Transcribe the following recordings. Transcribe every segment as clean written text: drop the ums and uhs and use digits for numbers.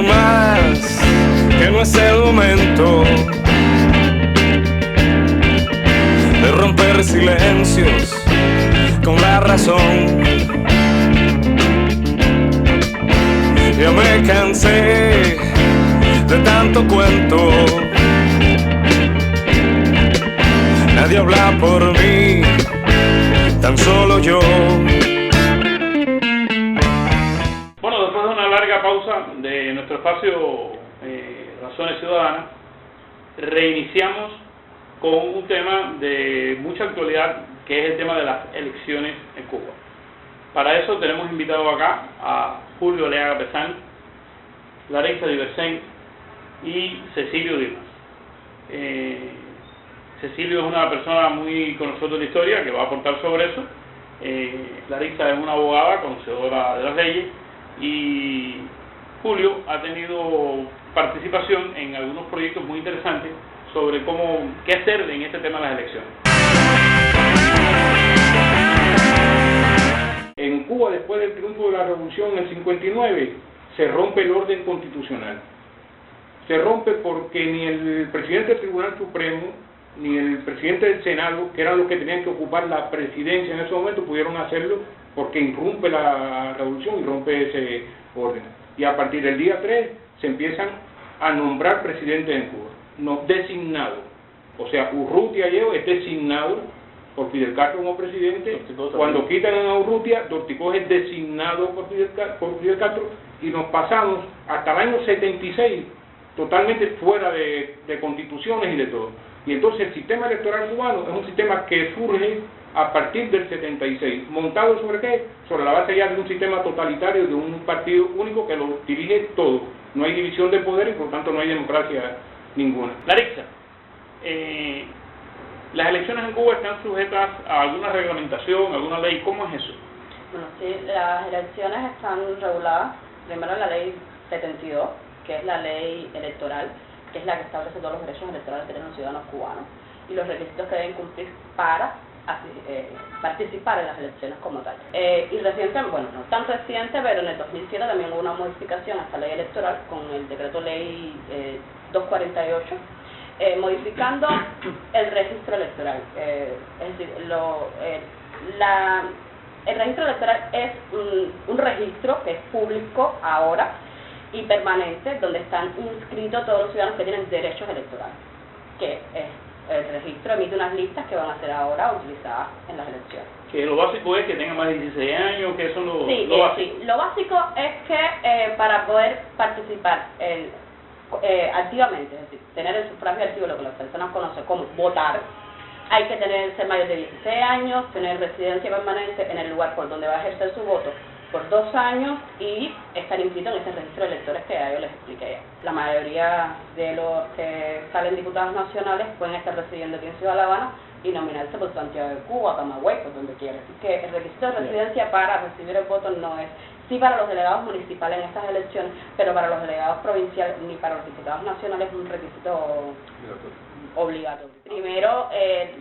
Más que no es el momento de romper silencios con la razón. Yo me cansé de tanto cuento, nadie habla por mí, tan solo yo. Pausa de nuestro espacio Razones Ciudadanas, reiniciamos con un tema de mucha actualidad, que es el tema de las elecciones en Cuba. Para eso tenemos invitado acá a Julio Oleaga Pesán, Larissa Diversén y Cecilio Dimas. Cecilio es una persona muy conocedora de la historia que va a aportar sobre eso. Larissa es una abogada conocedora de las leyes, y Julio ha tenido participación en algunos proyectos muy interesantes sobre qué hacer en este tema de las elecciones. En Cuba, después del triunfo de la revolución en el 59, se rompe el orden constitucional. Se rompe porque ni el presidente del Tribunal Supremo ni el presidente del Senado, que eran los que tenían que ocupar la presidencia en ese momento, pudieron hacerlo, porque irrumpe la revolución y rompe ese orden. Y a partir del día 3 se empiezan a nombrar presidentes en Cuba, no designados. O sea, Urrutia Lleo es designado por Fidel Castro como presidente. Cuando quitan a Urrutia, Dorticós es designado por Fidel Castro, y nos pasamos hasta el año 76 totalmente fuera de constituciones y de todo. Y entonces el sistema electoral cubano es un sistema que surge a partir del 76, montado ¿sobre qué? Sobre la base ya de un sistema totalitario, de un partido único que lo dirige todo. No hay división de poder y por tanto no hay democracia ninguna. Larissa, las elecciones en Cuba están sujetas a alguna reglamentación, alguna ley. ¿Cómo es eso? Bueno, sí, las elecciones están reguladas primero en la ley 72, que es la ley electoral, que es la que establece todos los derechos electorales que tienen los ciudadanos cubanos y los requisitos que deben cumplir para participar en las elecciones como tal. Y recientemente, bueno, no tan reciente, pero en el 2007 también hubo una modificación a esta ley electoral con el decreto ley 248, modificando el registro electoral. Es decir, el registro electoral es un registro que es público ahora y permanente, donde están inscritos todos los ciudadanos que tienen derechos electorales, que es el registro emite unas listas que van a ser ahora utilizadas en las elecciones. Que lo básico es que tengan más de 16 años, que eso es lo básico. Sí, lo básico es que para poder participar activamente, es decir, tener el sufragio activo, lo que las personas conocen como votar, hay que ser mayor de 16 años, tener residencia permanente en el lugar por donde va a ejercer su voto por 2 años y estar inscrito en ese registro de electores que ya yo les expliqué ya. La mayoría de los que salen diputados nacionales pueden estar residiendo aquí en Ciudad La Habana y nominarse por Santiago de Cuba, Camagüey, por donde quieran. Que el requisito de residencia para recibir el voto no es, sí para los delegados municipales en estas elecciones, pero para los delegados provinciales ni para los diputados nacionales es un requisito obligatorio. Primero,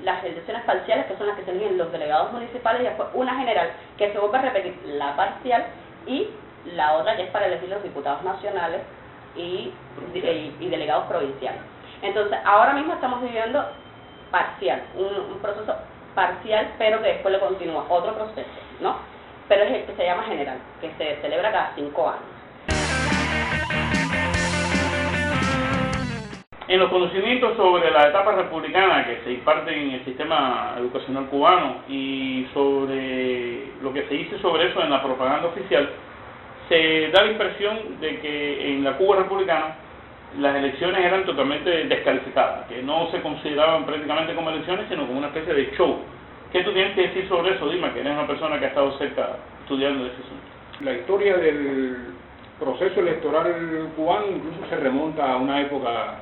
las elecciones parciales, que son las que se eligen los delegados municipales, y después una general, que se vuelve a repetir la parcial, y la otra que es para elegir los diputados nacionales y delegados provinciales. Entonces, ahora mismo estamos viviendo parcial, un proceso parcial, pero que después le continúa otro proceso, ¿no? Pero es el que se llama general, que se celebra cada 5 años. En los conocimientos sobre la etapa republicana que se imparte en el sistema educacional cubano y sobre lo que se dice sobre eso en la propaganda oficial, se da la impresión de que en la Cuba republicana las elecciones eran totalmente descalificadas, que no se consideraban prácticamente como elecciones, sino como una especie de show. ¿Qué tú tienes que decir sobre eso, Dima, que eres una persona que ha estado cerca estudiando ese asunto? La historia del proceso electoral cubano incluso se remonta a una época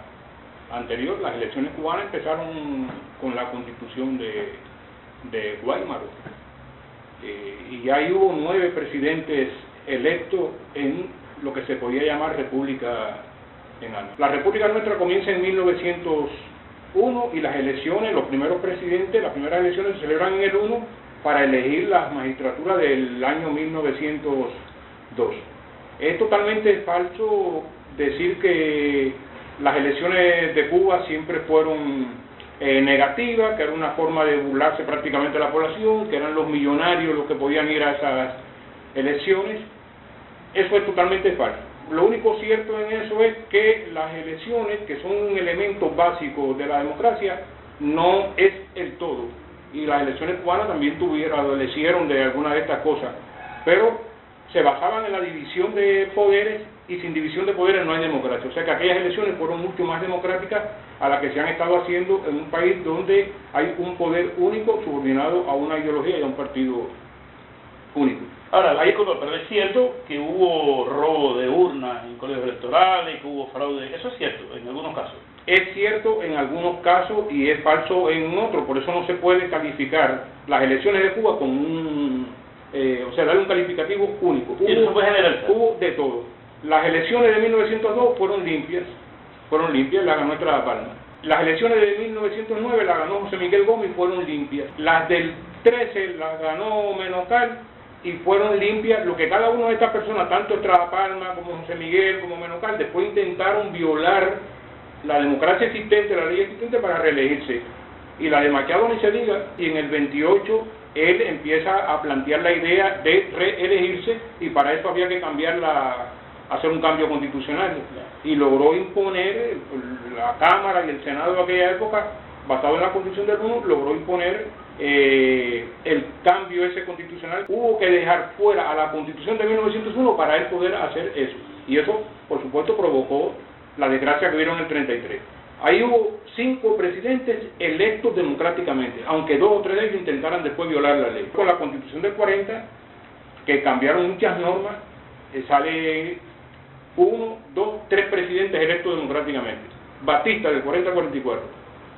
anterior. Las elecciones cubanas empezaron con la constitución de de Guaymaro. Y ahí hubo 9 presidentes electos en lo que se podía llamar República en alma. La República nuestra comienza en 1901 y las elecciones, los primeros presidentes, las primeras elecciones se celebran en el 1 para elegir las magistraturas del año 1902. Es totalmente falso decir que las elecciones de Cuba siempre fueron negativas, que era una forma de burlarse prácticamente de la población, que eran los millonarios los que podían ir a esas elecciones. Eso es totalmente falso. Lo único cierto en eso es que las elecciones, que son un elemento básico de la democracia, no es el todo. Y las elecciones cubanas también adolecieron de alguna de estas cosas, pero se basaban en la división de poderes, y sin división de poderes no hay democracia. O sea que aquellas elecciones fueron mucho más democráticas a las que se han estado haciendo en un país donde hay un poder único subordinado a una ideología y a un partido único. Ahora, pero es cierto que hubo robo de urnas en colegios electorales, que hubo fraude, eso es cierto en algunos casos. Es cierto en algunos casos y es falso en otros, por eso no se puede calificar las elecciones de Cuba con darle un calificativo único. Hubo de todo. Las elecciones de 1902 fueron limpias, la ganó Estrada Palma. Las elecciones de 1909 las ganó José Miguel Gómez y fueron limpias. Las del 13 las ganó Menocal y fueron limpias. Lo que cada una de estas personas, tanto Estrada Palma como José Miguel como Menocal, después intentaron violar la democracia existente, la ley existente para reelegirse. Y la de Machado ni se diga, y en el 28 él empieza a plantear la idea de reelegirse y para eso había que hacer un cambio constitucional y logró imponer la Cámara y el Senado de aquella época, basado en la Constitución del 1, logró imponer el cambio ese constitucional. Hubo que dejar fuera a la Constitución de 1901 para él poder hacer eso, y eso por supuesto provocó la desgracia que vieron en el 33. Ahí hubo 5 presidentes electos democráticamente, aunque 2 o 3 de ellos intentaran después violar la ley. Con la Constitución del 40, que cambiaron muchas normas, sale 1, 2, 3 presidentes electos democráticamente. Batista del 40 al 44,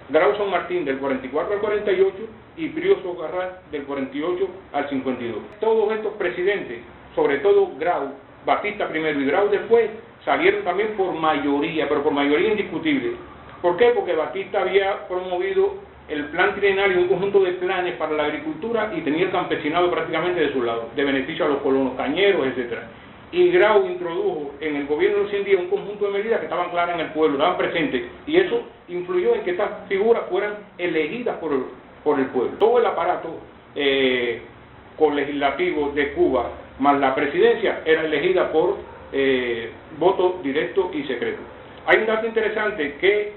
Grau San Martín del 44 al 48 y Brioso Garrás del 48 al 52. Todos estos presidentes, sobre todo Grau, Batista primero y Grau después, salieron también por mayoría, pero por mayoría indiscutible. ¿Por qué? Porque Batista había promovido el plan trienal y un conjunto de planes para la agricultura y tenía el campesinado prácticamente de su lado, de beneficio a los colonos cañeros, etcétera. Y Grau introdujo en el gobierno de los 100 días un conjunto de medidas que estaban claras en el pueblo, estaban presentes, y eso influyó en que estas figuras fueran elegidas por el pueblo. Todo el aparato legislativo de Cuba, más la presidencia, era elegida por voto directo y secreto. Hay un dato interesante que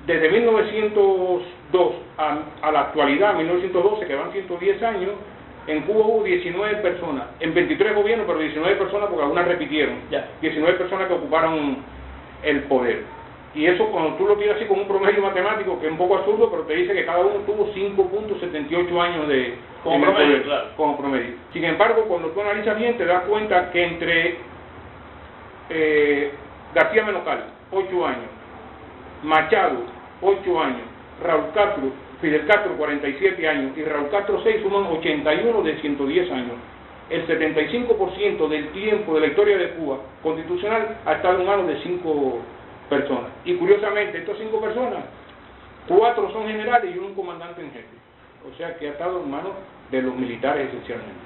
desde 1902 a la actualidad, 1912, que van 110 años, en Cuba hubo 19 personas, en 23 gobiernos, pero 19 personas porque algunas repitieron, 19 personas que ocuparon el poder. Y eso cuando tú lo tiras así con un promedio matemático, que es un poco absurdo, pero te dice que cada uno tuvo 5.78 años como promedio, poder, claro. Como promedio. Sin embargo, cuando tú analizas bien, te das cuenta que entre García Menocal, 8 años, Machado, 8 años, Raúl Castro, Fidel Castro, 47 años, y Raúl Castro 6, suman 81 de 110 años. El 75% del tiempo de la historia de Cuba constitucional ha estado en manos de 5 personas. Y curiosamente, estas 5 personas, 4 son generales y 1 comandante en jefe. O sea que ha estado en manos de los militares esencialmente.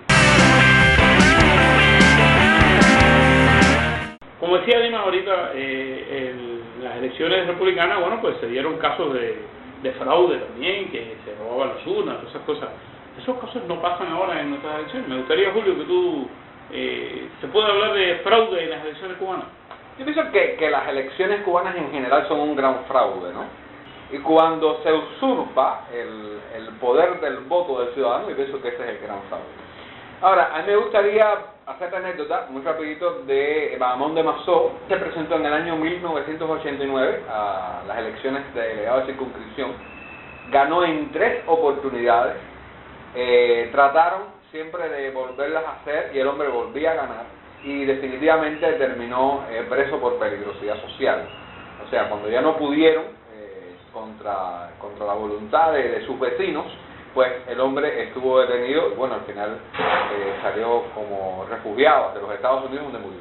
Como decía Dimas ahorita, las elecciones republicanas, bueno, pues se dieron casos de fraude también, que se robaban las urnas, todas esas cosas. Esos casos no pasan ahora en nuestras elecciones. Me gustaría, Julio, que tú... ¿se puede hablar de fraude en las elecciones cubanas? Yo pienso que las elecciones cubanas en general son un gran fraude, ¿no? Y cuando se usurpa el poder del voto del ciudadano, yo pienso que ese es el gran fraude. Ahora, a mí me gustaría hacer la anécdota, muy rapidito, de Bahamón de Massó. Se presentó en el año 1989 a las elecciones de delegado de circunscripción. Ganó en 3 oportunidades. Trataron siempre de volverlas a hacer y el hombre volvía a ganar. Y definitivamente terminó preso por peligrosidad social. O sea, cuando ya no pudieron, contra la voluntad de sus vecinos, pues el hombre estuvo detenido y bueno, al final salió como refugiado de los Estados Unidos, donde murió.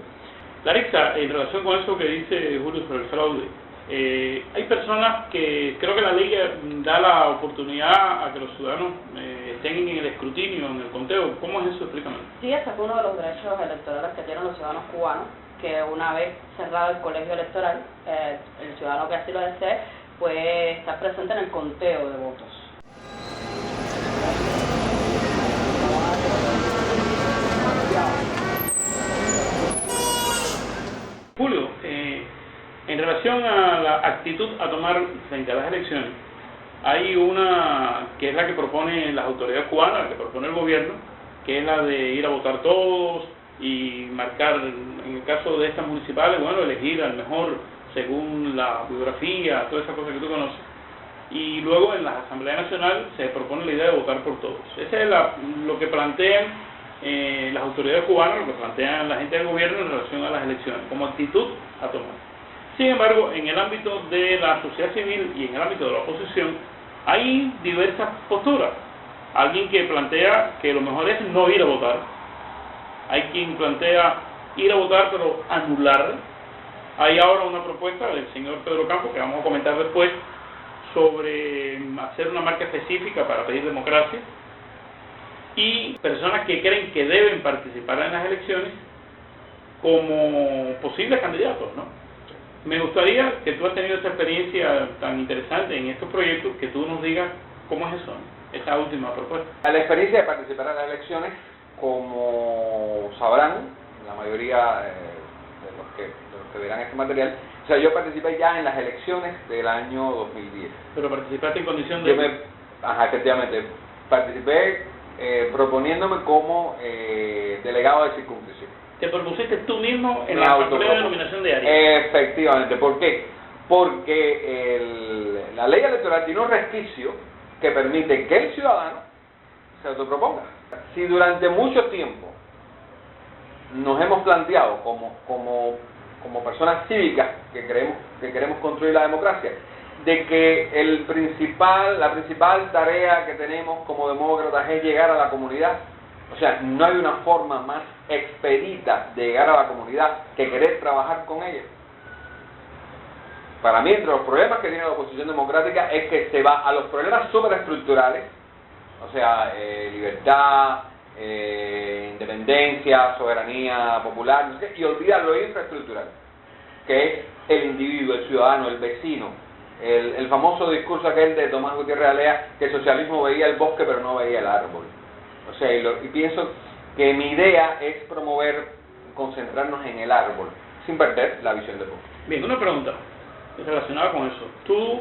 Larissa, en relación con eso que dice Julio sobre el fraude, hay personas que creo que la ley da la oportunidad a que los ciudadanos estén en el escrutinio, en el conteo. ¿Cómo es eso? Explícame. Sí, ese es uno de los derechos electorales que tienen los ciudadanos cubanos, que una vez cerrado el colegio electoral, el ciudadano que así lo desee puede estar presente en el conteo de votos. Julio, en relación a la actitud a tomar frente a las elecciones, hay una que es la que propone las autoridades cubanas, la que propone el gobierno, que es la de ir a votar todos y marcar, en el caso de estas municipales, bueno, elegir al mejor según la biografía, todas esas cosas que tú conoces. Y luego en la Asamblea Nacional se propone la idea de votar por todos. Ese es lo que plantean las autoridades cubanas, lo que plantean la gente del gobierno en relación a las elecciones, como actitud a tomar. Sin embargo, en el ámbito de la sociedad civil y en el ámbito de la oposición, hay diversas posturas. Alguien que plantea que lo mejor es no ir a votar. Hay quien plantea ir a votar pero anular. Hay ahora una propuesta del señor Pedro Campos, que vamos a comentar después, sobre hacer una marca específica para pedir democracia. Y personas que creen que deben participar en las elecciones como posibles candidatos, ¿no? Me gustaría que tú has tenido esta experiencia tan interesante en estos proyectos, que tú nos digas cómo es eso, ¿no? Esa última propuesta. La experiencia de participar en las elecciones, como sabrán, la mayoría de los que verán este material, o sea, yo participé ya en las elecciones del año 2010. Pero participaste en condición de... Efectivamente, participé proponiéndome como delegado de circunscripción. Te propusiste tú mismo en la Asamblea de Denominación de Área. Efectivamente. ¿Por qué? Porque la ley electoral tiene un resquicio que permite que el ciudadano se autoproponga. Si durante mucho tiempo nos hemos planteado como personas cívicas que queremos construir la democracia, de que la principal tarea que tenemos como demócratas es llegar a la comunidad. O sea, no hay una forma más expedita de llegar a la comunidad que querer trabajar con ella. Para mí, entre los problemas que tiene la oposición democrática es que se va a los problemas superestructurales, o sea, libertad, independencia, soberanía popular, no sé, y olvida lo infraestructural, que es el individuo, el ciudadano, el vecino. El famoso discurso aquel de Tomás Gutiérrez Alea, que el socialismo veía el bosque pero no veía el árbol. O sea, y pienso que mi idea es concentrarnos en el árbol, sin perder la visión del bosque. Bien, una pregunta relacionada con eso. Tú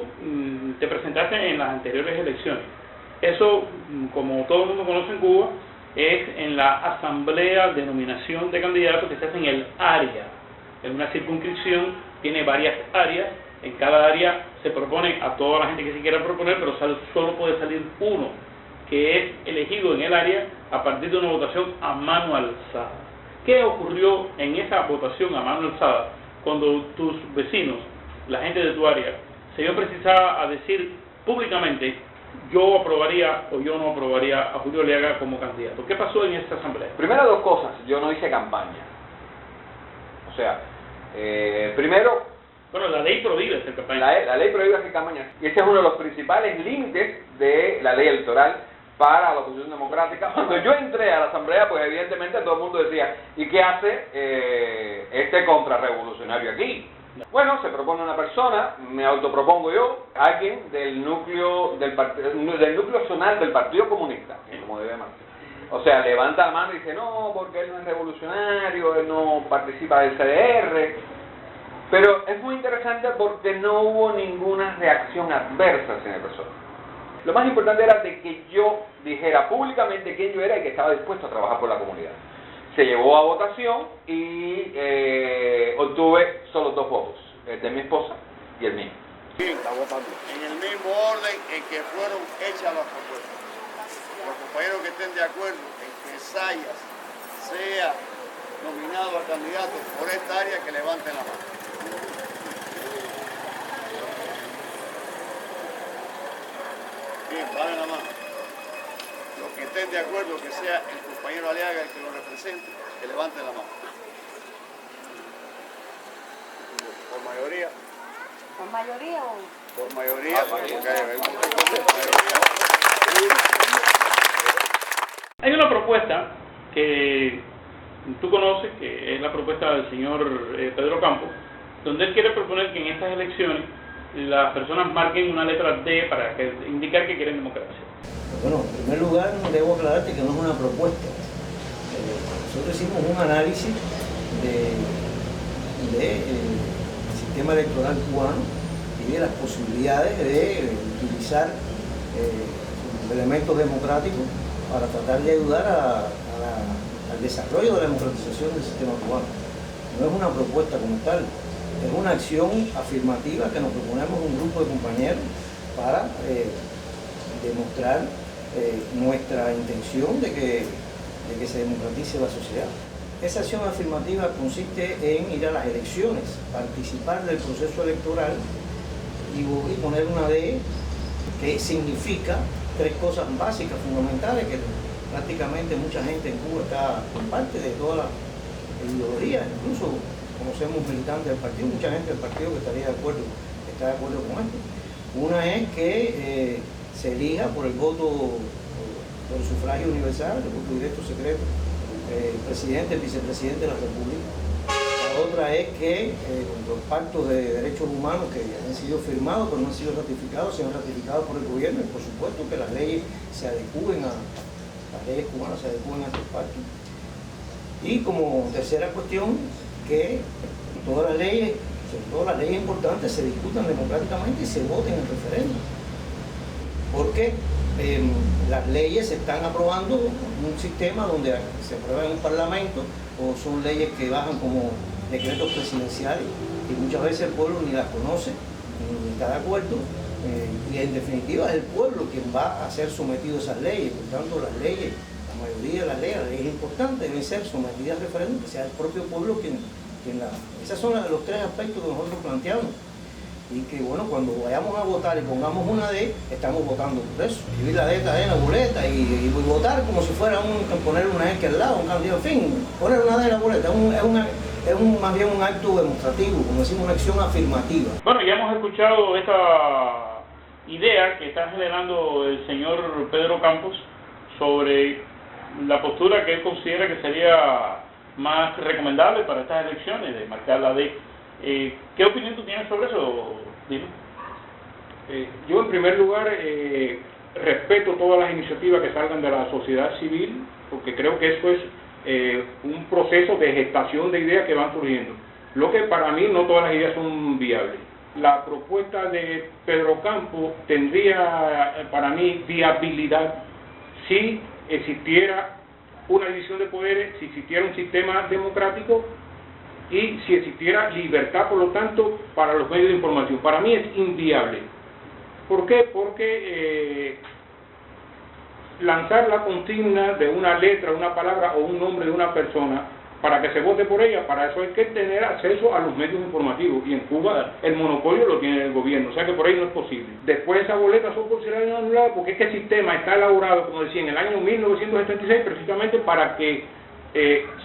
te presentaste en las anteriores elecciones. Eso, como todo el mundo conoce en Cuba, es en la Asamblea de Nominación de Candidatos que se hace en el área. En una circunscripción tiene varias áreas. En cada área se propone a toda la gente que se quiera proponer, pero solo puede salir uno, que es elegido en el área a partir de una votación a mano alzada. ¿Qué ocurrió en esa votación a mano alzada cuando tus vecinos, la gente de tu área, se vio precisada a decir públicamente: yo aprobaría o yo no aprobaría a Julio Aliaga como candidato? ¿Qué pasó en esta asamblea? Primero, dos cosas. Yo no hice campaña. O sea, primero... Bueno, la ley prohíbe hacer campaña. La ley prohíbe hacer campaña. Y ese es uno de los principales límites de la ley electoral para la oposición democrática. Cuando yo entré a la asamblea, pues evidentemente todo el mundo decía: ¿y qué hace este contrarrevolucionario aquí? Bueno, se propone una persona, me autopropongo yo, alguien del núcleo zonal del Partido Comunista, como debe llamarse. O sea, levanta la mano y dice: no, porque él no es revolucionario, él no participa del CDR. Pero es muy interesante porque no hubo ninguna reacción adversa hacia mi persona. Lo más importante era de que yo dijera públicamente quién yo era y que estaba dispuesto a trabajar por la comunidad. Se llevó a votación y obtuve solo 2 votos, el de mi esposa y el mío. Está votando. En el mismo orden en que fueron hechas las propuestas. Los compañeros que estén de acuerdo en que Zayas sea nominado a candidato por esta área, que levanten la mano. Bien, bajen la mano. que estén de acuerdo que sea el compañero Aliaga el que lo represente, que levante la mano. ¿Por mayoría? ¿Por mayoría o...? Por mayoría, Hay una propuesta que tú conoces, que es la propuesta del señor Pedro Campos, donde él quiere proponer que en estas elecciones las personas marquen una letra D para indicar que quieren democracia. Bueno, en primer lugar debo aclararte que no es una propuesta. Nosotros hicimos un análisis del sistema electoral cubano y de las posibilidades de utilizar elementos democráticos para tratar de ayudar al desarrollo de la democratización del sistema cubano. No es una propuesta como tal, es una acción afirmativa que nos proponemos un grupo de compañeros para demostrar nuestra intención de que se democratice la sociedad. Esa acción afirmativa consiste en ir a las elecciones, participar del proceso electoral y poner una D que significa tres cosas básicas, fundamentales, que prácticamente mucha gente en Cuba comparte de toda la ideología, incluso conocemos militantes del partido, mucha gente del partido que está de acuerdo con esto. Una es que se elija por el voto, por el sufragio universal, el voto directo secreto, presidente, vicepresidente de la República. La otra es que los pactos de derechos humanos que han sido firmados pero no han sido ratificados, sean ratificados por el gobierno y por supuesto que las leyes se adecúen las leyes cubanas se adecúen a estos pactos. Y como tercera cuestión, que todas las leyes, sobre todo las leyes importantes, se discutan democráticamente y se voten en referéndum. Porque las leyes se están aprobando en un sistema donde se aprueba en un parlamento o son leyes que bajan como decretos presidenciales y muchas veces el pueblo ni las conoce, ni está de acuerdo, y en definitiva es el pueblo quien va a ser sometido a esas leyes. Por tanto, las leyes, la mayoría de las leyes importantes deben ser sometidas al referéndum, que sea el propio pueblo quien las... Esos son los tres aspectos que nosotros planteamos. Y que bueno, cuando vayamos a votar y pongamos una D, estamos votando por eso. Escribir la D en la boleta y votar como si fuera poner una X al lado, un candidato, en fin, poner una D en la boleta, es más bien un acto demostrativo, como decimos, una acción afirmativa. Bueno, ya hemos escuchado esta idea que está generando el señor Pedro Campos sobre la postura que él considera que sería más recomendable para estas elecciones, de marcar la D. ¿Qué opinión tú tienes sobre eso, Dino? Yo en primer lugar respeto todas las iniciativas que salgan de la sociedad civil, porque creo que eso es un proceso de gestación de ideas que van surgiendo. Lo que para mí no todas las ideas son viables. La propuesta de Pedro Campos tendría para mí viabilidad si existiera una división de poderes, si existiera un sistema democrático y si existiera libertad, por lo tanto, para los medios de información. Para mí es inviable. ¿Por qué? Porque lanzar la consigna de una letra, una palabra o un nombre de una persona para que se vote por ella, para eso hay que tener acceso a los medios informativos, y en Cuba el monopolio lo tiene el gobierno, o sea que por ahí no es posible. Después esa boleta son consideradas anuladas porque es que el sistema está elaborado, como decía, en el año 1976 precisamente para que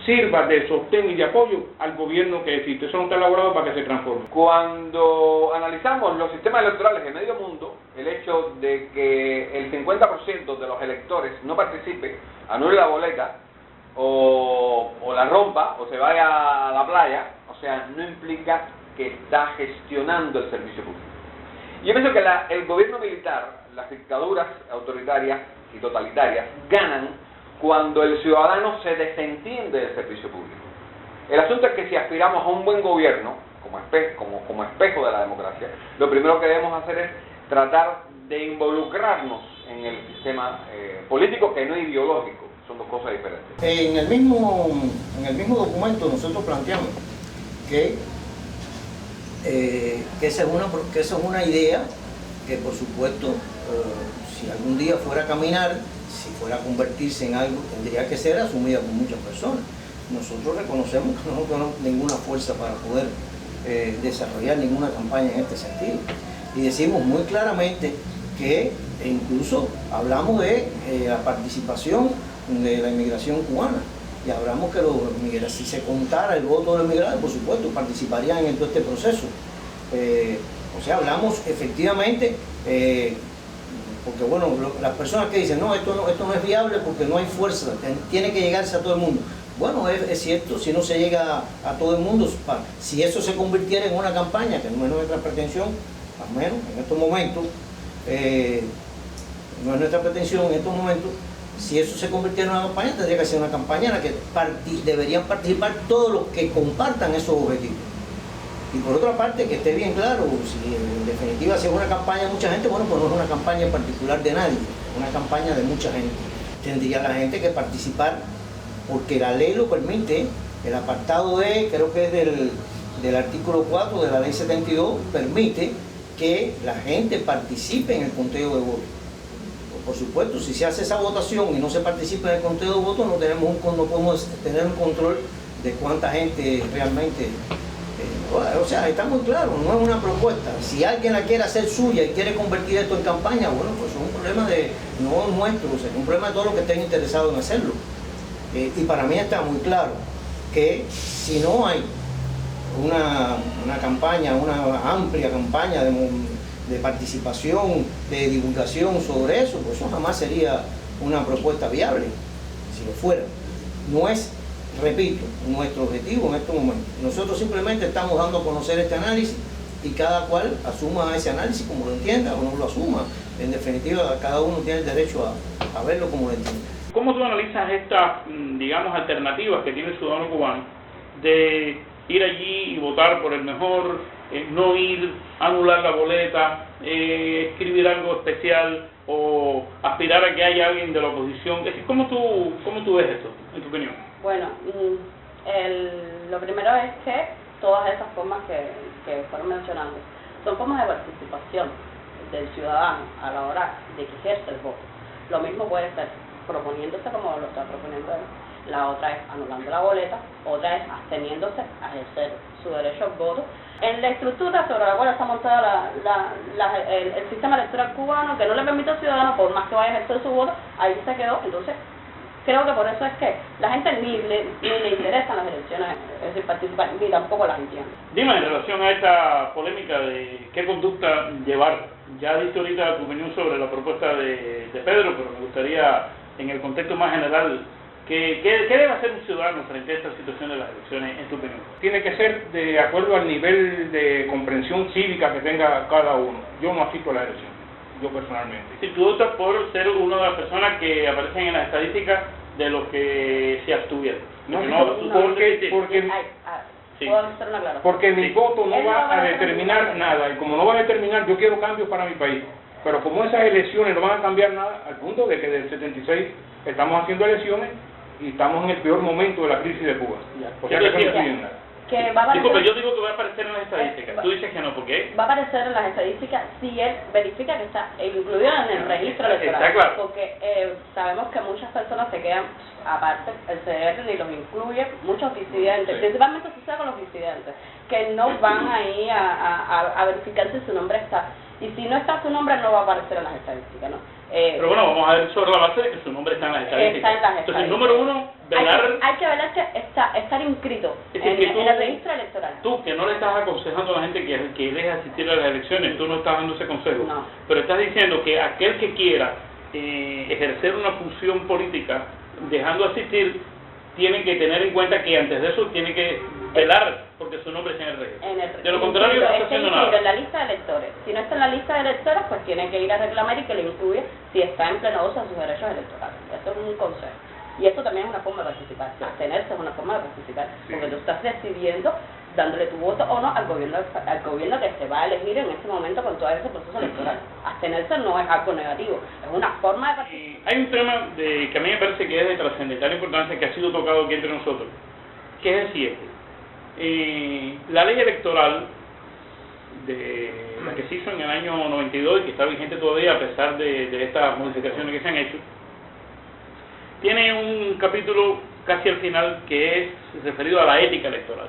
sirva de sostén y de apoyo al gobierno que existe. Eso no está elaborado para que se transforme. Cuando analizamos los sistemas electorales en medio mundo, el hecho de que el 50% de los electores no participe, anule la boleta, o la rompa, o se vaya a la playa, o sea, no implica que está gestionando el servicio público. Yo pienso que el gobierno militar, las dictaduras autoritarias y totalitarias, ganan cuando el ciudadano se desentiende del servicio público. El asunto es que si aspiramos a un buen gobierno, como espejo de la democracia, lo primero que debemos hacer es tratar de involucrarnos en el sistema político, que no es ideológico, son dos cosas diferentes. En el mismo documento nosotros planteamos que esa es una idea que, por supuesto, si algún día fuera a caminar, si fuera a convertirse en algo, tendría que ser asumida por muchas personas. Nosotros reconocemos que no tenemos ninguna fuerza para poder desarrollar ninguna campaña en este sentido. Y decimos muy claramente que E incluso hablamos de la participación de la inmigración cubana. Y hablamos que los migrantes, si se contara el voto de los migrantes, por supuesto, participarían en todo este proceso. O sea, hablamos efectivamente, porque bueno, las personas que dicen, no, esto no es viable porque no hay fuerza, tiene que llegarse a todo el mundo. Bueno, es cierto, si no se llega a todo el mundo, si eso se convirtiera en una campaña, que no es nuestra pretensión, al menos en estos momentos, no es nuestra pretensión en estos momentos, si eso se convirtiera en una campaña, tendría que ser una campaña en la que deberían participar todos los que compartan esos objetivos. Y por otra parte, que esté bien claro, si en definitiva si es una campaña de mucha gente, bueno, pues no es una campaña en particular de nadie, es una campaña de mucha gente. Tendría la gente que participar, porque la ley lo permite, el apartado E, creo que es del artículo 4 de la ley 72, permite que la gente participe en el conteo de votos. Por supuesto, si se hace esa votación y no se participa en el conteo de votos, no podemos tener un control de cuánta gente realmente... o sea, está muy claro, no es una propuesta. Si alguien la quiere hacer suya y quiere convertir esto en campaña, bueno, pues es un problema no nuestro, o sea, es un problema de todos los que estén interesados en hacerlo. Y para mí está muy claro que si no hay una campaña, una amplia campaña de participación, de divulgación sobre eso, pues eso jamás sería una propuesta viable, si lo fuera. No es, repito, nuestro objetivo en estos momentos. Nosotros simplemente estamos dando a conocer este análisis y cada cual asuma ese análisis como lo entienda o no lo asuma. En definitiva, cada uno tiene el derecho a verlo como lo entienda. ¿Cómo tú analizas estas, digamos, alternativas que tiene el ciudadano cubano de ir allí y votar por el mejor, no ir, anular la boleta, escribir algo especial o aspirar a que haya alguien de la oposición? Es decir, ¿cómo tú ves esto, en tu opinión? Bueno, lo primero es que todas esas formas que fueron mencionando son formas de participación del ciudadano a la hora de que ejerce el voto. Lo mismo puede ser proponiéndose como lo está proponiendo él. La otra es anulando la boleta, otra es absteniéndose a ejercer su derecho al voto. En la estructura sobre la cual está montada el sistema electoral cubano, que no le permite al ciudadano, por más que vaya a ejercer su voto, ahí se quedó. Entonces, creo que por eso es que la gente ni le interesan las elecciones, es decir, participar, ni tampoco las entiende. Dime, en relación a esta polémica de qué conducta llevar, ya diste ahorita tu opinión sobre la propuesta de Pedro, pero me gustaría, en el contexto más general, ¿qué debe hacer un ciudadano frente a esta situación de las elecciones, en tu opinión? Tiene que ser de acuerdo al nivel de comprensión cívica que tenga cada uno. Yo no asisto a la elección, yo personalmente. Si tú votas por ser una de las personas que aparecen en las estadísticas de los que se abstuvieron. Porque mi voto no va a determinar nada, y como no va a determinar, yo quiero cambios para mi país. Pero como esas elecciones no van a cambiar nada, al punto de que desde el 76 estamos haciendo elecciones y estamos en el peor momento de la crisis de Cuba. O sea que eso no estoy en nada. Que va a aparecer, disculpe, yo digo que va a aparecer en las estadísticas. Tú dices que no, ¿por qué? Va a aparecer en las estadísticas si él verifica que está incluido en el registro electoral. Está claro. Porque sabemos que muchas personas se quedan aparte, el CDR ni los incluye, muchos disidentes, principalmente sucede con los disidentes, que no van ahí a verificar si su nombre está. Y si no está su nombre, no va a aparecer en las estadísticas, ¿no? Pero bueno, vamos a ver sobre la base de que su nombre está en las estadísticas. Está en las estadísticas. Entonces, número uno, velar... Hay que velar que estar inscrito en el registro electoral. Tú, que no le estás aconsejando a la gente que deje asistir a las elecciones, tú no estás dando ese consejo. No. Pero estás diciendo que aquel que quiera ejercer una función política, dejando asistir, tiene que tener en cuenta que antes de eso tiene que velar porque su nombre está en el registro. De lo contrario, no está haciendo nada. En la lista de electores. Si no está en la lista de electores, pues tiene que ir a reclamar y que le incluya si está en pleno uso de sus derechos electorales. Esto es un consejo. Y esto también es una forma de participar. Abstenerse es una forma de participar, porque tú estás decidiendo, dándole tu voto o no al gobierno que se va a elegir en ese momento con todo ese proceso electoral. Abstenerse no es algo negativo, es una forma de participar. Hay un tema que a mí me parece que es de trascendental importancia, que ha sido tocado aquí entre nosotros, que es el siguiente. La ley electoral de la que se hizo en el año 92 y que está vigente todavía a pesar de estas modificaciones que se han hecho, tiene un capítulo casi al final que es referido a la ética electoral.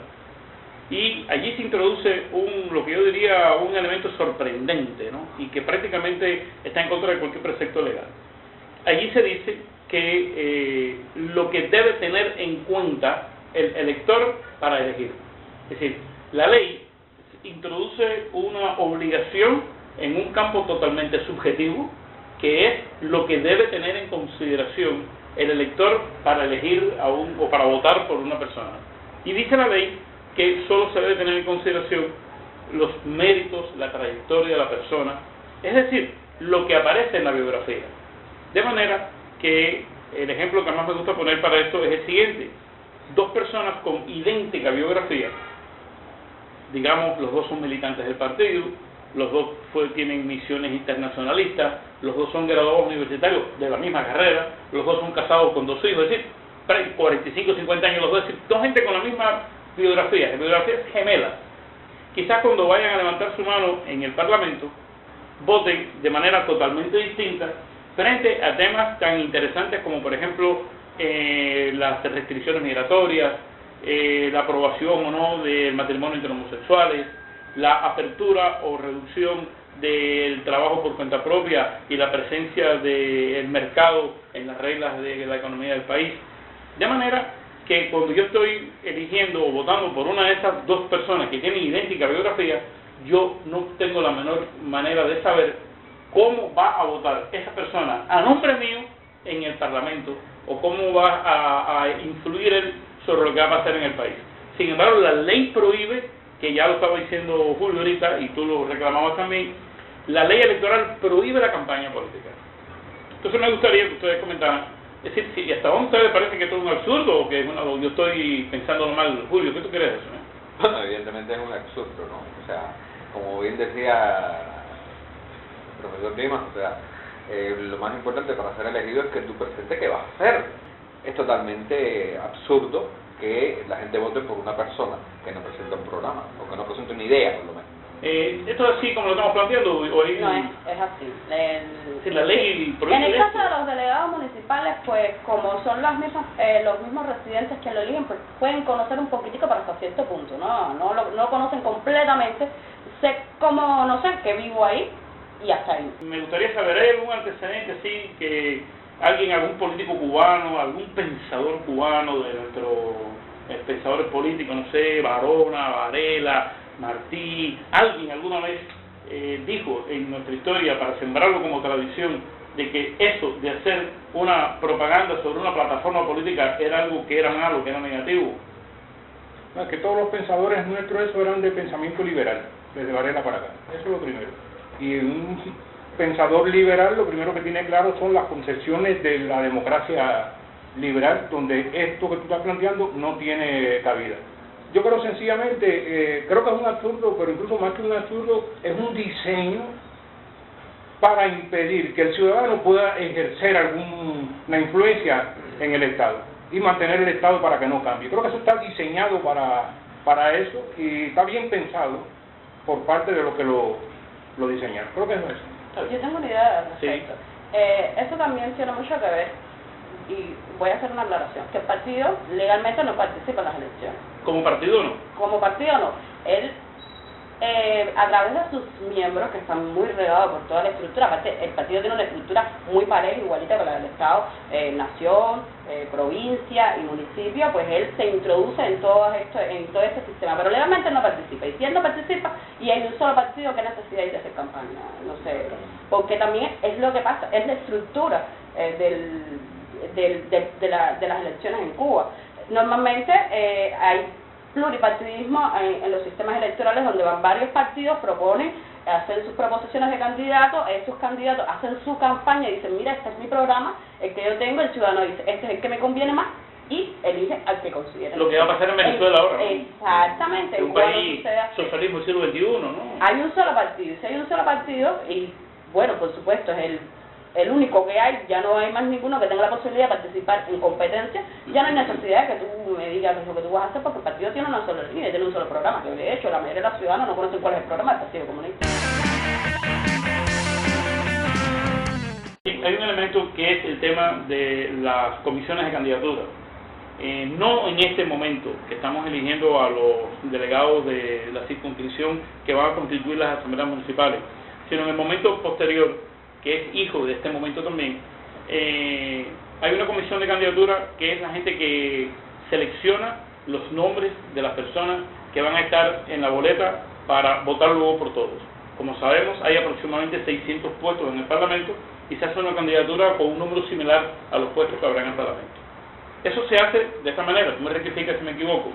Y allí se introduce lo que yo diría un elemento sorprendente, ¿no? Y que prácticamente está en contra de cualquier precepto legal. Allí se dice que lo que debe tener en cuenta el elector para elegir. Es decir, la ley introduce una obligación en un campo totalmente subjetivo, que es lo que debe tener en consideración el elector para elegir o para votar por una persona. Y dice la ley que solo se debe tener en consideración los méritos, la trayectoria de la persona, es decir, lo que aparece en la biografía. De manera que el ejemplo que más me gusta poner para esto es el siguiente: dos personas con idéntica biografía, digamos, los dos son militantes del partido, los dos tienen misiones internacionalistas, los dos son graduados universitarios de la misma carrera, los dos son casados con 2 hijos, es decir, 45, 50 años los dos, es decir, son gente con la misma biografías gemelas. Quizás cuando vayan a levantar su mano en el Parlamento, voten de manera totalmente distinta frente a temas tan interesantes como, por ejemplo, las restricciones migratorias, la aprobación o no del matrimonio entre homosexuales, la apertura o reducción del trabajo por cuenta propia y la presencia del mercado en las reglas de la economía del país. De manera que cuando yo estoy eligiendo o votando por una de esas dos personas que tienen idéntica biografía, yo no tengo la menor manera de saber cómo va a votar esa persona a nombre mío en el Parlamento o cómo va a influir él sobre lo que va a pasar en el país. Sin embargo, la ley prohíbe, que ya lo estaba diciendo Julio ahorita y tú lo reclamabas también, la ley electoral prohíbe la campaña política. Entonces me gustaría que ustedes comentaran, es decir, si hasta dónde ustedes parece que esto es un absurdo o que yo estoy pensando mal. Julio, ¿qué tú crees de eso? Bueno, evidentemente es un absurdo, ¿no? O sea, como bien decía el profesor Dimas, o sea, lo más importante para ser elegido es que tú presentes qué vas a hacer. Es totalmente absurdo que la gente vote por una persona que no presenta un programa o que no presenta una idea, por lo menos. ¿Esto es así como lo estamos planteando? ¿O No, es así. La ley en el caso de los delegados municipales, pues como son los mismos residentes que lo eligen, pues pueden conocer un poquitico, pero hasta cierto punto, no lo conocen completamente. Sé cómo, no sé, que vivo ahí y hasta ahí. Me gustaría saber, ¿hay algún antecedente así que algún político cubano, algún pensador cubano de nuestros pensadores políticos, no sé, Barona, Varela, Martí, alguien alguna vez dijo en nuestra historia, para sembrarlo como tradición, de que eso de hacer una propaganda sobre una plataforma política era algo que era malo, que era negativo? No, que todos los pensadores nuestros eso eran de pensamiento liberal, desde Varela para acá, eso es lo primero. Y un pensador liberal lo primero que tiene claro son las concepciones de la democracia liberal, donde esto que tú estás planteando no tiene cabida. Yo creo sencillamente, creo que es un absurdo, pero incluso más que un absurdo, es un diseño para impedir que el ciudadano pueda ejercer alguna influencia en el Estado y mantener el Estado para que no cambie. Creo que eso está diseñado para eso y está bien pensado por parte de los que lo diseñaron. Creo que es eso. Yo tengo una idea al respecto. Sí. Eso también tiene mucho que ver, y voy a hacer una aclaración, que el partido legalmente no participa en las elecciones. ¿Como partido no? Como partido no. Él, a través de sus miembros, que están muy regados por toda la estructura, aparte el partido tiene una estructura muy pareja, igualita que la del Estado, nación, provincia y municipio, pues él se introduce en todo este sistema, pero legalmente no participa. Y si él no participa y hay un solo partido, ¿qué necesidad hay de hacer campaña? No sé, porque también es lo que pasa, es la estructura de las elecciones en Cuba. Normalmente hay pluripartidismo en los sistemas electorales, donde van varios partidos, proponen, hacen sus proposiciones de candidatos, esos candidatos hacen su campaña y dicen, mira, este es mi programa, el que yo tengo, el ciudadano dice, este es el que me conviene más, y elige al que considera. Lo que va a pasar en Venezuela ahora, ¿no? Exactamente. Un país socialismo del siglo XXI, ¿no? Hay un solo partido, si hay un solo partido, y bueno, por supuesto, es el único que hay, ya no hay más ninguno que tenga la posibilidad de participar en competencia, ya no hay necesidad de que tú me digas lo que tú vas a hacer, porque el partido tiene una sola línea, tiene un solo programa, que de hecho la mayoría de los ciudadanos no conocen cuál es el programa del Partido Comunista. Hay un elemento que es el tema de las comisiones de candidatura. no en este momento que estamos eligiendo a los delegados de la circunscripción que van a constituir las asambleas municipales, sino en el momento posterior, que es hijo de este momento también. Hay una comisión de candidatura que es la gente que selecciona los nombres de las personas que van a estar en la boleta para votar luego por todos. Como sabemos, hay aproximadamente 600 puestos en el Parlamento y se hace una candidatura con un número similar a los puestos que habrá en el Parlamento. Eso se hace de esta manera, tú me rectificas si me equivoco.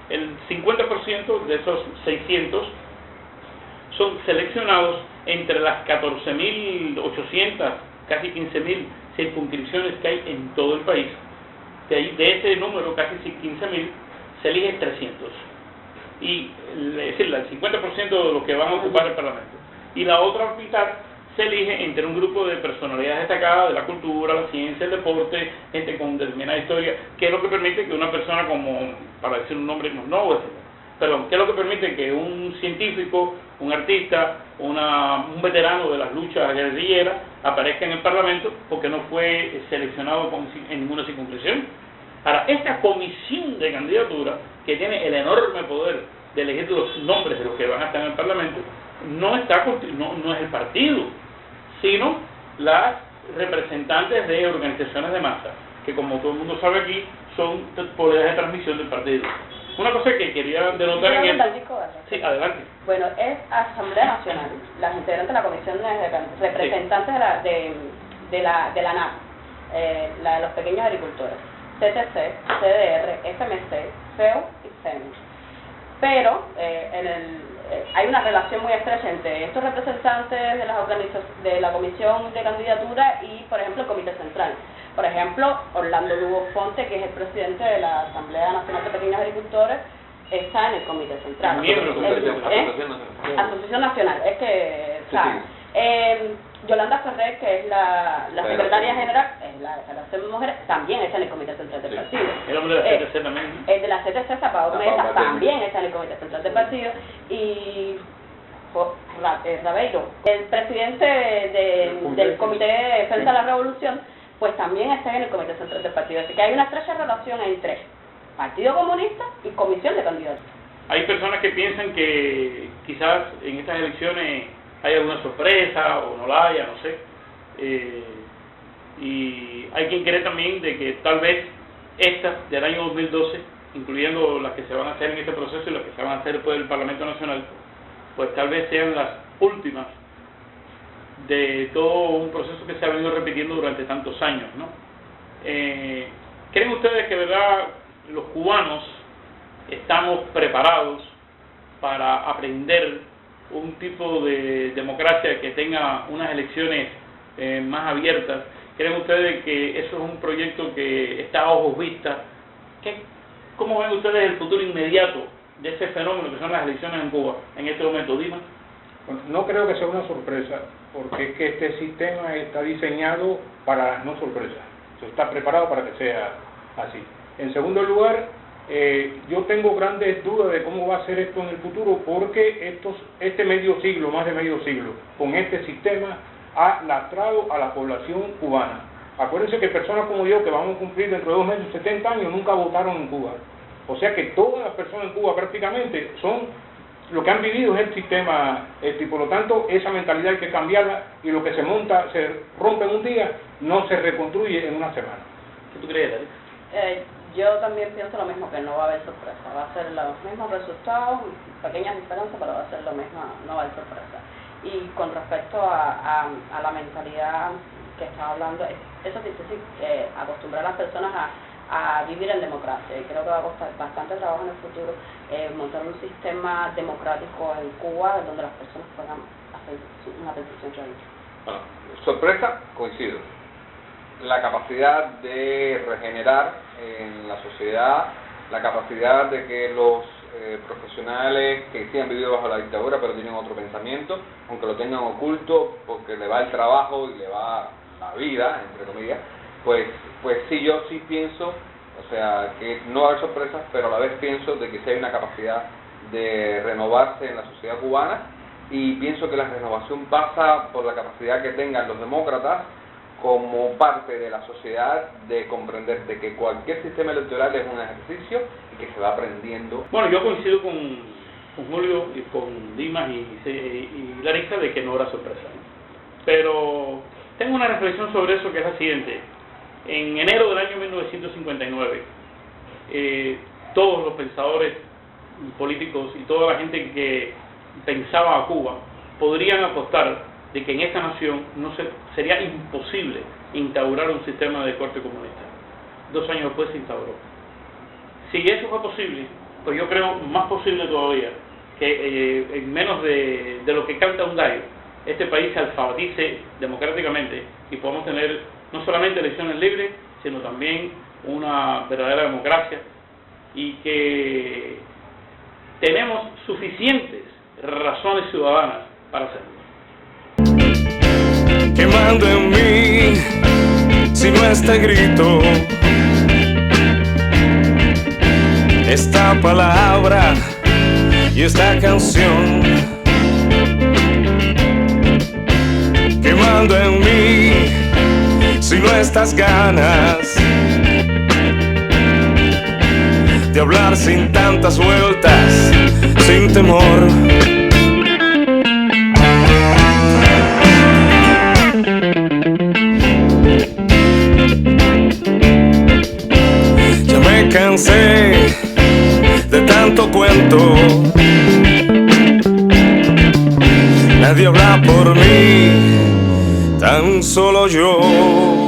El 50% de esos 600 son seleccionados entre las 14.800, casi 15.000 circunscripciones que hay en todo el país. De ese número, casi 15.000, se eligen 300. Y, es decir, el 50% de los que van a ocupar el Parlamento. Y la otra mitad se elige entre un grupo de personalidades destacadas de la cultura, la ciencia, el deporte, gente con determinada historia, que es lo que permite que una persona como, para decir un nombre, que es lo que permite que un científico, un artista, un veterano de las luchas guerrilleras aparezca en el Parlamento porque no fue seleccionado en ninguna circunscripción. Ahora, esta comisión de candidatura, que tiene el enorme poder de elegir los nombres de los que van a estar en el Parlamento, no es el partido, sino las representantes de organizaciones de masa, que como todo el mundo sabe aquí, son poderes de transmisión del partido. Una cosa que quería denotar en esto... Sí, adelante. Bueno, es Asamblea Nacional, las integrantes de la Comisión de representantes de la NAP, la de los pequeños agricultores, CTC, CDR, FMC, FEO y CEN. Pero hay una relación muy estrecha entre estos representantes de la Comisión de Candidatura y, por ejemplo, el Comité Central. Por ejemplo, Orlando Lugo Fonte, que es el presidente de la Asamblea Nacional de Pequeños Agricultores, está en el Comité Central. Miembro de la Asociación Nacional. Es que, Yolanda Ferrer, que es la secretaria general, es la Federación de Mujeres, también está en el Comité Central del partido. El hombre de la CTC también. El de la CTC, Zapado Mesa, también está en el Comité Central del partido. Y Rabeiro, el presidente del Comité de Defensa de la Revolución, pues también está en el Comité Central del partido. Así que hay una estrecha relación entre Partido Comunista y Comisión de Candidatos. Hay personas que piensan que quizás en estas elecciones hay alguna sorpresa o no la haya, no sé. Y hay quien cree también de que tal vez estas del año 2012, incluyendo las que se van a hacer en este proceso y las que se van a hacer después del Parlamento Nacional, pues tal vez sean las últimas de todo un proceso que se ha venido repitiendo durante tantos años, ¿no? ¿Creen ustedes que, verdad, los cubanos estamos preparados para aprender un tipo de democracia que tenga unas elecciones más abiertas? ¿Creen ustedes que eso es un proyecto que está a ojos vistas? ¿Cómo ven ustedes el futuro inmediato de ese fenómeno que son las elecciones en Cuba en este momento, Dima? Bueno, no creo que sea una sorpresa, porque es que este sistema está diseñado para las no sorpresas. Está preparado para que sea así. En segundo lugar, yo tengo grandes dudas de cómo va a ser esto en el futuro, porque este medio siglo, más de medio siglo, con este sistema ha lastrado a la población cubana. Acuérdense que personas como yo, que vamos a cumplir dentro de 2 meses 70 años, nunca votaron en Cuba. O sea que todas las personas en Cuba prácticamente lo que han vivido es el sistema, por lo tanto esa mentalidad hay que cambiarla, y lo que se monta, se rompe en un día, no se reconstruye en una semana. ¿Qué tú crees, David? Yo también pienso lo mismo, que no va a haber sorpresa, va a ser los mismos resultados, pequeñas diferencias, pero va a ser lo mismo, no va a haber sorpresa. Y con respecto a la mentalidad que estaba hablando, eso es difícil, acostumbrar a las personas a vivir en democracia, y creo que va a costar bastante trabajo en el futuro montar un sistema democrático en Cuba donde las personas puedan hacer una decisión realista. Bueno, sorpresa, coincido. La capacidad de regenerar en la sociedad, la capacidad de que los profesionales que sí han vivido bajo la dictadura pero tienen otro pensamiento, aunque lo tengan oculto porque le va el trabajo y le va la vida, entre comillas, pues sí, yo sí pienso, o sea, que no va a haber sorpresas, pero a la vez pienso de que sí hay una capacidad de renovarse en la sociedad cubana, y pienso que la renovación pasa por la capacidad que tengan los demócratas como parte de la sociedad de comprender de que cualquier sistema electoral es un ejercicio y que se va aprendiendo. Bueno, yo coincido con Julio y con Dimas y Larissa de que no habrá sorpresa, ¿no? Pero tengo una reflexión sobre eso que es la siguiente. En enero del año 1959, todos los pensadores políticos y toda la gente que pensaba a Cuba podrían apostar de que en esta nación sería imposible instaurar un sistema de corte comunista. 2 años después se instauró. Si eso fue posible, pues yo creo más posible todavía que en menos de lo que canta un gallo, este país se alfabetice democráticamente y podamos tener no solamente elecciones libres, sino también una verdadera democracia, y que tenemos suficientes razones ciudadanas para hacerlo. Quemando en mí, si no está grito, esta palabra y esta canción. Quemando en mí, si no estas ganas de hablar sin tantas vueltas, sin temor. Ya me cansé de tanto cuento, nadie habla por mí, tan solo yo.